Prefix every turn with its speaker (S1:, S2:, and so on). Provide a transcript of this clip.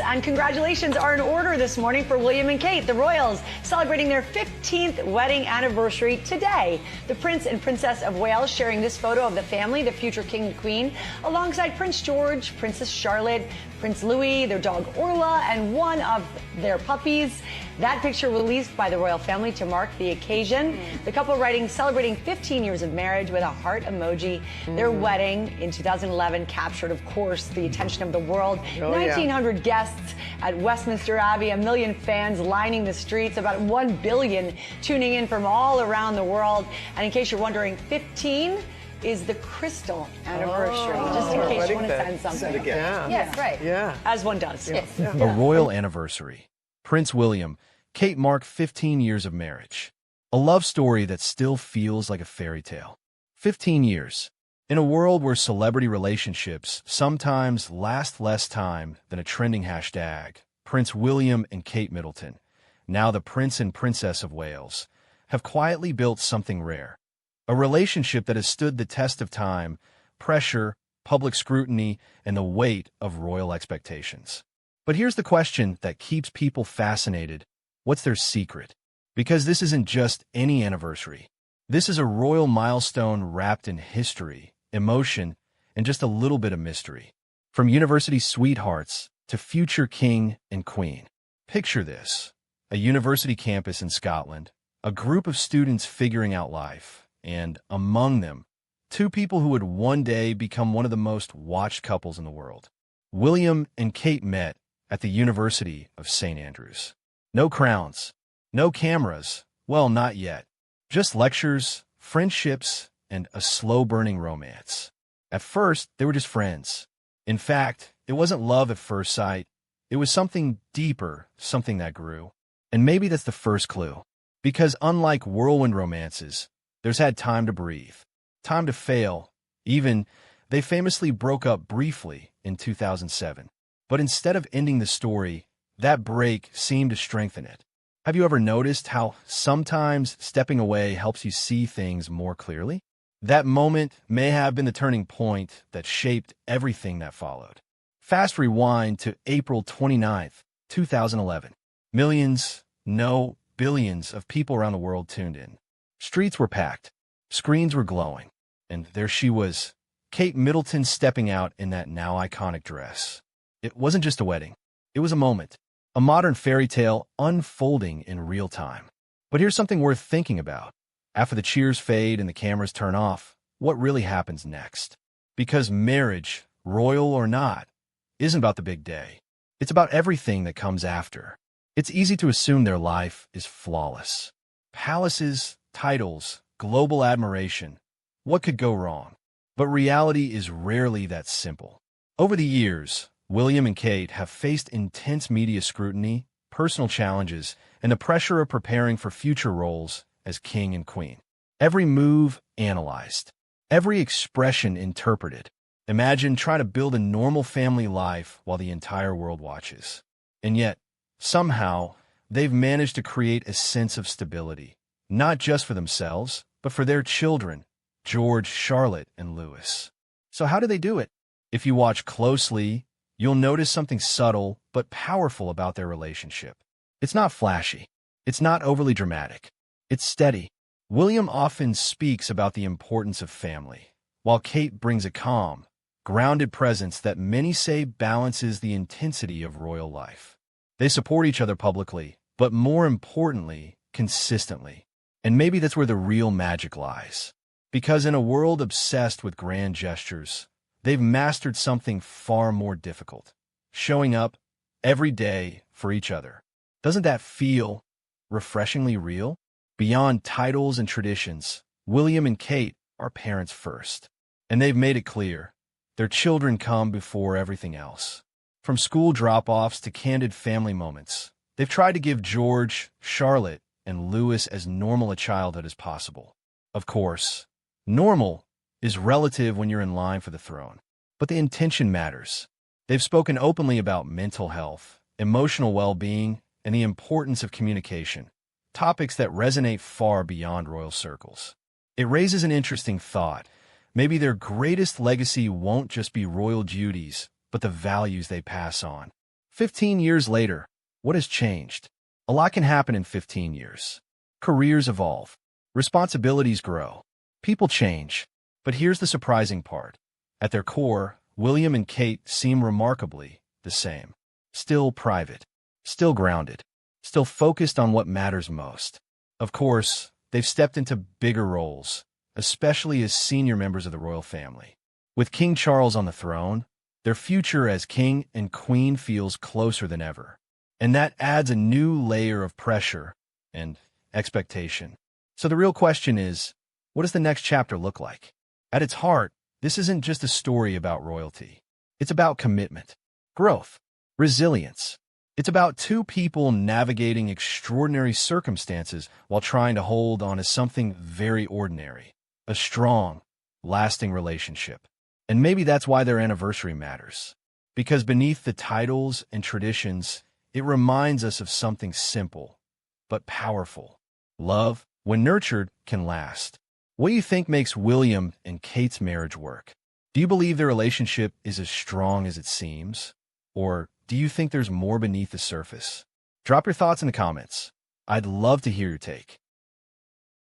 S1: and congratulations are in order this morning for William and Kate, the royals, celebrating their 15th wedding anniversary today. The Prince and Princess of Wales sharing this photo of the family, the future king and queen, alongside Prince George, Princess Charlotte, Prince Louis, their dog Orla, and one of their puppies. That picture released by the royal family to mark the occasion. The couple writing, celebrating 15 years of marriage with a heart emoji. Their wedding in 2011 captured, of course, the attention of the world. 1,900 guests at Westminster Abbey, 1 million fans lining the streets, about 1 billion tuning in from all around the world. And in case you're wondering, 15 is the crystal anniversary, just in case you want to send something. Yes, right.
S2: Yeah.
S1: As one does. Yes.
S3: A royal anniversary. Prince William, Kate mark 15 years of marriage. A love story that still feels like a fairy tale. 15 years. In a world where celebrity relationships sometimes last less time than a trending hashtag, Prince William and Kate Middleton, now the Prince and Princess of Wales, have quietly built something rare. A relationship that has stood the test of time, pressure, public scrutiny, and the weight of royal expectations. But here's the question that keeps people fascinated. What's their secret? Because this isn't just any anniversary. This is a royal milestone wrapped in history, emotion, and just a little bit of mystery. From university sweethearts to future king and queen. Picture this. A university campus in Scotland, a group of students figuring out life, and among them, two people who would one day become one of the most watched couples in the world. William and Kate met at the University of St. Andrews. No crowns, no cameras, well, not yet. Just lectures, friendships, and a slow-burning romance. At first, they were just friends. In fact, it wasn't love at first sight. It was something deeper, something that grew. And maybe that's the first clue. Because unlike whirlwind romances, there's had time to breathe, time to fail. Even, they famously broke up briefly in 2007. But instead of ending the story, that break seemed to strengthen it. Have you ever noticed how sometimes stepping away helps you see things more clearly? That moment may have been the turning point that shaped everything that followed. Fast rewind to April 29th, 2011. Millions, no, billions of people around the world tuned in. Streets were packed. Screens were glowing. And there she was, Kate Middleton stepping out in that now iconic dress. It wasn't just a wedding. It was a moment. A modern fairy tale unfolding in real time. But here's something worth thinking about. After the cheers fade and the cameras turn off, what really happens next? Because marriage, royal or not, isn't about the big day. It's about everything that comes after. It's easy to assume their life is flawless. Palaces, titles, global admiration. What could go wrong? But reality is rarely that simple. Over the years, William and Kate have faced intense media scrutiny, personal challenges, and the pressure of preparing for future roles as king and queen. Every move analyzed, every expression interpreted. Imagine trying to build a normal family life while the entire world watches. And yet, somehow, they've managed to create a sense of stability, not just for themselves, but for their children, George, Charlotte, and Louis. So how do they do it? If you watch closely, you'll notice something subtle but powerful about their relationship. It's not flashy. It's not overly dramatic. It's steady. William often speaks about the importance of family, while Kate brings a calm, grounded presence that many say balances the intensity of royal life. They support each other publicly, but more importantly, consistently. And maybe that's where the real magic lies. Because in a world obsessed with grand gestures, they've mastered something far more difficult. Showing up every day for each other. Doesn't that feel refreshingly real? Beyond titles and traditions, William and Kate are parents first. And they've made it clear. Their children come before everything else. From school drop-offs to candid family moments, they've tried to give George, Charlotte, and Louis as normal a childhood as possible. Of course, normal is relative when you're in line for the throne. But the intention matters. They've spoken openly about mental health, emotional well-being, and the importance of communication, topics that resonate far beyond royal circles. It raises an interesting thought. Maybe their greatest legacy won't just be royal duties, but the values they pass on. 15 years later, what has changed? A lot can happen in 15 years. Careers evolve. Responsibilities grow. People change. But here's the surprising part. At their core, William and Kate seem remarkably the same. Still private. Still grounded. Still focused on what matters most. Of course, they've stepped into bigger roles, especially as senior members of the royal family. With King Charles on the throne, their future as king and queen feels closer than ever. And that adds a new layer of pressure and expectation. So the real question is, what does the next chapter look like? At its heart, this isn't just a story about royalty. It's about commitment, growth, resilience. It's about two people navigating extraordinary circumstances while trying to hold on to something very ordinary, a strong, lasting relationship. And maybe that's why their anniversary matters. Because beneath the titles and traditions, it reminds us of something simple, but powerful. Love, when nurtured, can last. What do you think makes William and Kate's marriage work? Do you believe their relationship is as strong as it seems? Or do you think there's more beneath the surface? Drop your thoughts in the comments. I'd love to hear your take.